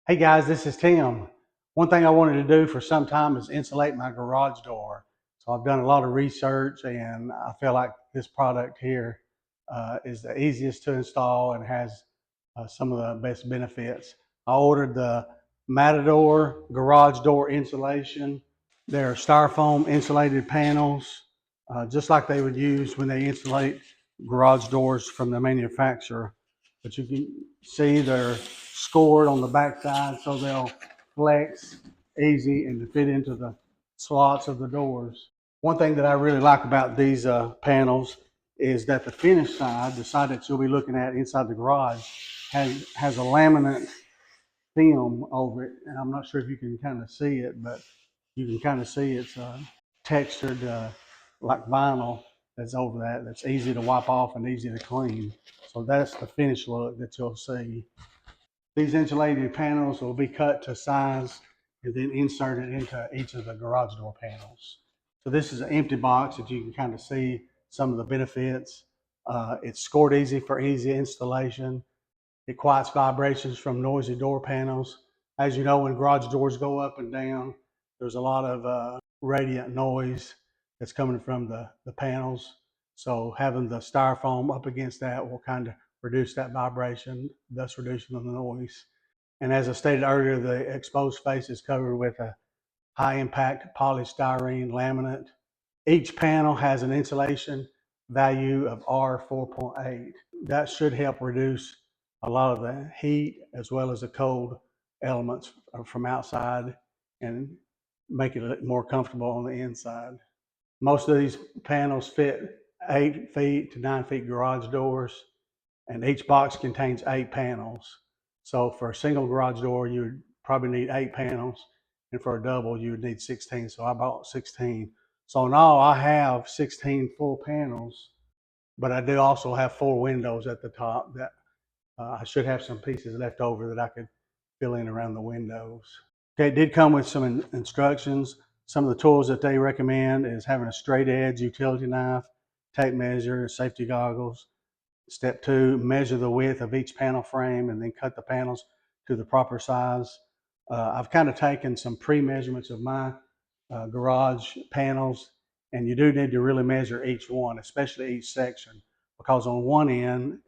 Hey guys, this is Tim. One thing I wanted to do for some time is insulate my garage door. So I've done a lot of research and I feel like this product here is the easiest to install and has some of the best benefits. I ordered the Matador garage door insulation. They're styrofoam insulated panels, just like they would use when they insulate garage doors from the manufacturer. But you can see they're scored on the backside so they'll flex easy and fit into the slots of the doors. One thing that I really like about these panels is that the finished side, the side that you'll be looking at inside the garage, has a laminate film over it. And I'm not sure if you can kind of see it, but you can kind of see it's textured like vinyl that's over that. That's easy to wipe off and easy to clean. So that's the finished look that you'll see. These insulated panels will be cut to size and then inserted into each of the garage door panels. So this is an empty box that you can kind of see some of the benefits. It's scored easy for easy installation. It quiets vibrations from noisy door panels. As you know, when garage doors go up and down, there's a lot of radiant noise that's coming from the panels. So having the styrofoam up against that will kind of reduce that vibration, thus reducing the noise. And as I stated earlier, the exposed face is covered with a high impact polystyrene laminate. Each panel has an insulation value of R4.8. That should help reduce a lot of the heat as well as the cold elements from outside and make it more comfortable on the inside. Most of these panels fit 8 feet to 9 feet garage doors, and each box contains 8 panels. So for a single garage door, you would probably need 8 panels, and for a double, you would need 16. So I bought 16. So in all, I have 16 full panels, but I do also have 4 windows at the top that I should have some pieces left over that I could fill in around the windows. Okay, it did come with some instructions. Some of the tools that they recommend is having a straight edge utility knife, tape measure, safety goggles. Step 2, measure the width of each panel frame and then cut the panels to the proper size. I've kind of taken some pre-measurements of my garage panels, and you do need to really measure each one, especially each section, because on one end,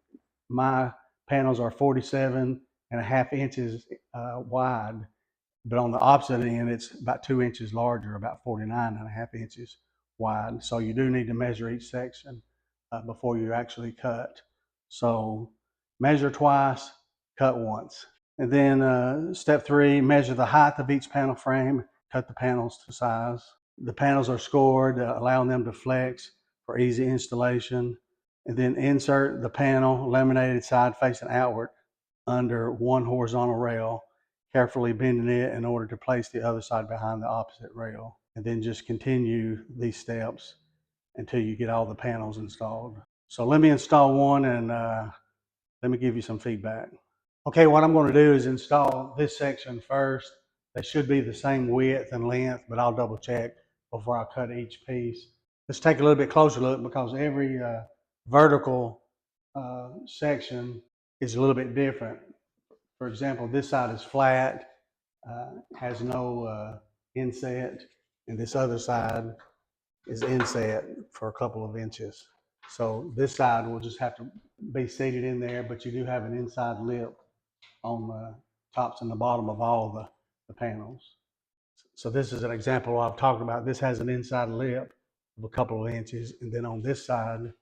my panels are 47.5 inches wide, but on the opposite end, it's about 2 inches larger, about 49.5 inches wide. So you do need to measure each section before you actually cut. So measure twice, cut once. And then step 3, measure the height of each panel frame, cut the panels to size. The panels are scored, allowing them to flex for easy installation. And then insert the panel, laminated side facing outward, under one horizontal rail, carefully bending it in order to place the other side behind the opposite rail. And then just continue these steps until you get all the panels installed. So let me install one and let me give you some feedback. Okay, what I'm going to do is install this section first. They should be the same width and length, but I'll double check before I cut each piece. Let's take a little bit closer look because every vertical section is a little bit different. For example, this side is flat, has no inset, and this other side is inset for a couple of inches. So this side will just have to be seated in there, but you do have an inside lip on the tops and the bottom of all the panels. So this is an example I've talked about. This has an inside lip of a couple of inches, and then on this side,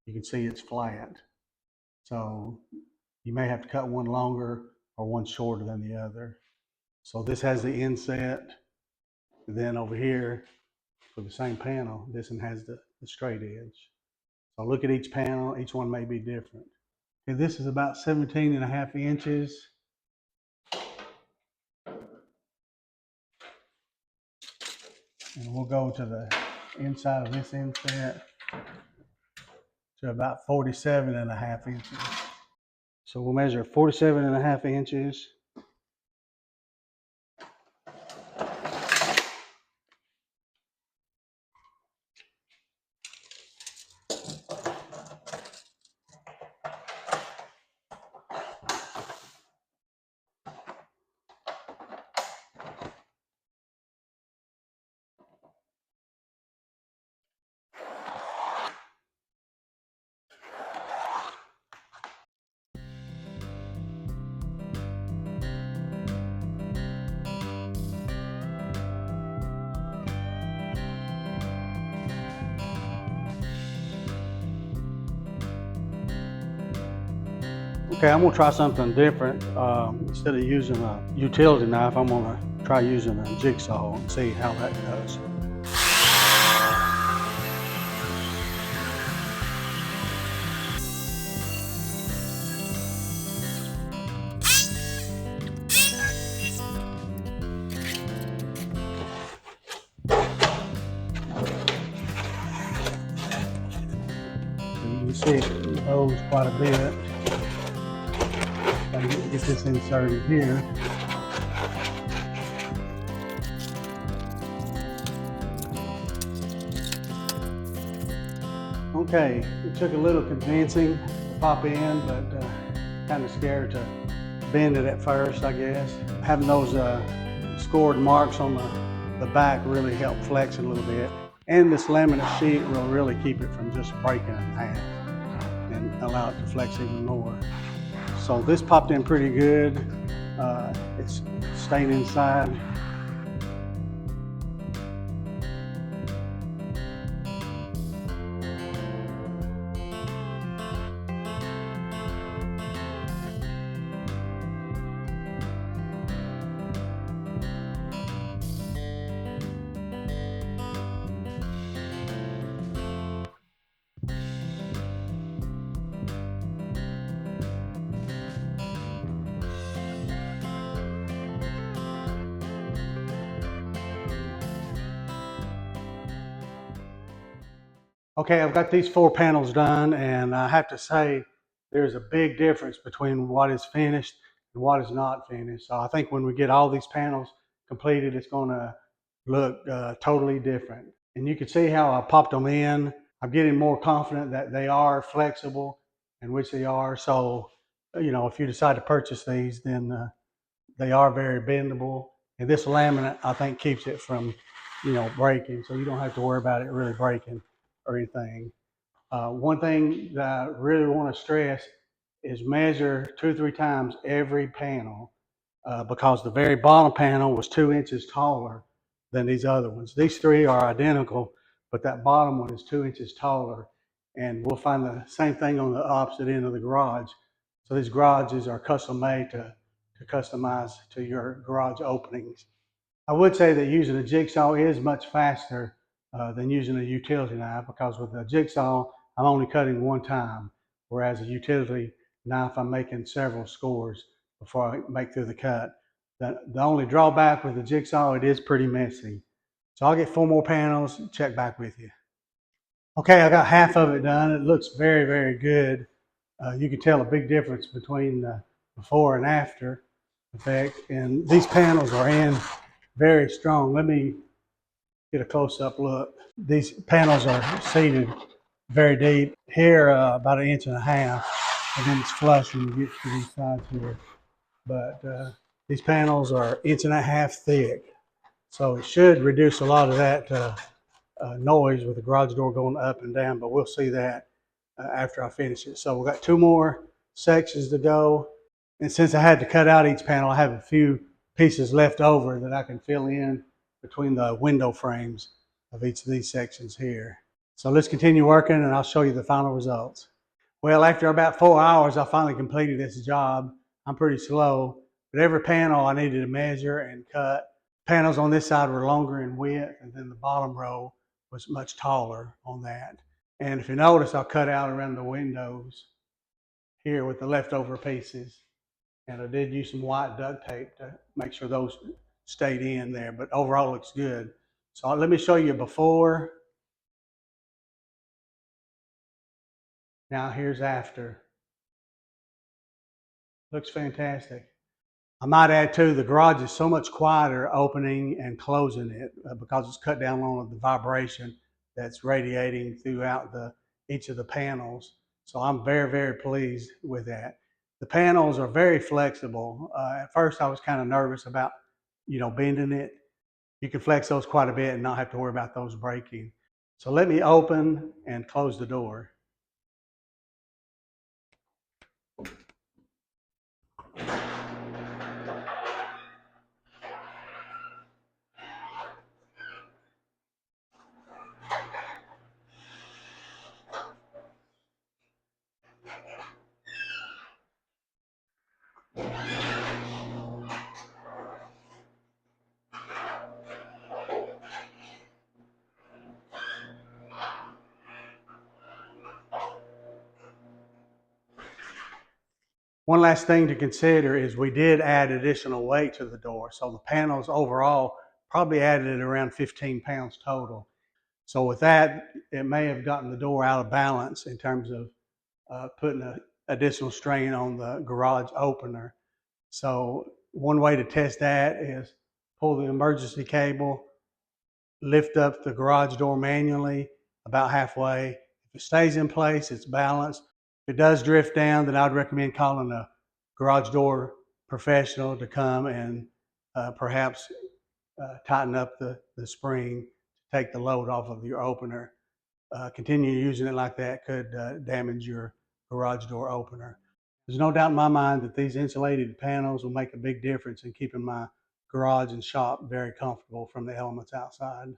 you can see it's flat. So you may have to cut one longer or one shorter than the other. So this has the inset. Then over here, for the same panel, this one has the straight edge. So look at each panel, each one may be different. Okay, this is about 17.5 inches. And we'll go to the inside of this inset to about 47.5 inches. So we'll measure 47.5 inches. Okay, I'm gonna try something different. Instead of using a utility knife, I'm gonna try using a jigsaw and see how that goes. So you can see it goes quite a bit. Gotta get this inserted here. Okay, it took a little convincing to pop in, but kind of scared to bend it at first, I guess. Having those scored marks on the back really helped flex it a little bit. And this laminate sheet will really keep it from just breaking in half and allow it to flex even more. So this popped in pretty good. It's staying inside. Okay, I've got these 4 panels done, and I have to say there's a big difference between what is finished and what is not finished. So I think when we get all these panels completed, it's going to look totally different. And you can see how I popped them in. I'm getting more confident that they are flexible, and which they are. So, if you decide to purchase these, then they are very bendable. And this laminate, I think, keeps it from, breaking. So you don't have to worry about it really breaking or anything. One thing that I really want to stress is measure 2 or 3 times every panel because the very bottom panel was 2 inches taller than these other ones. These 3 are identical, but that bottom one is 2 inches taller. And we'll find the same thing on the opposite end of the garage. So these garages are custom made to customize to your garage openings. I would say that using a jigsaw is much faster than using a utility knife because with a jigsaw, I'm only cutting one time, whereas a utility knife, I'm making several scores before I make through the cut. The only drawback with the jigsaw, it is pretty messy. So I'll get 4 more panels and check back with you. Okay, I got half of it done. It looks very, very good. You can tell a big difference between the before and after effect. And these panels are in very strong. Let me get a close-up look. These panels are seated very deep. Here, about 1.5 inches, and then it's flush when you get to these sides here. But these panels are 1.5 inches thick. So it should reduce a lot of that noise with the garage door going up and down, but we'll see that after I finish it. So we've got 2 more sections to go. And since I had to cut out each panel, I have a few pieces left over that I can fill in between the window frames of each of these sections here. So let's continue working and I'll show you the final results. Well, after about 4 hours, I finally completed this job. I'm pretty slow, but every panel I needed to measure and cut. Panels on this side were longer in width, and then the bottom row was much taller on that. And if you notice, I'll cut out around the windows here with the leftover pieces. And I did use some white duct tape to make sure those stayed in there, but overall looks good. So let me show you before. Now here's after. Looks fantastic. I might add too, the garage is so much quieter opening and closing it because it's cut down on the vibration that's radiating throughout each of the panels. So I'm very, very pleased with that. The panels are very flexible. At first I was kind of nervous about, bending it. You can flex those quite a bit and not have to worry about those breaking. So let me open and close the door. One last thing to consider is we did add additional weight to the door. So the panels overall probably added around 15 pounds total. So with that, it may have gotten the door out of balance in terms of putting an additional strain on the garage opener. So one way to test that is pull the emergency cable, lift up the garage door manually about halfway. If it stays in place, it's balanced. If it does drift down, then I'd recommend calling a garage door professional to come and perhaps tighten up the spring to take the load off of your opener. Continue using it like that could damage your garage door opener. There's no doubt in my mind that these insulated panels will make a big difference in keeping my garage and shop very comfortable from the elements outside.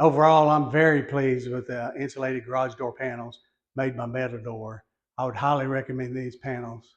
Overall, I'm very pleased with the insulated garage door panels made by Matador. I would highly recommend these panels.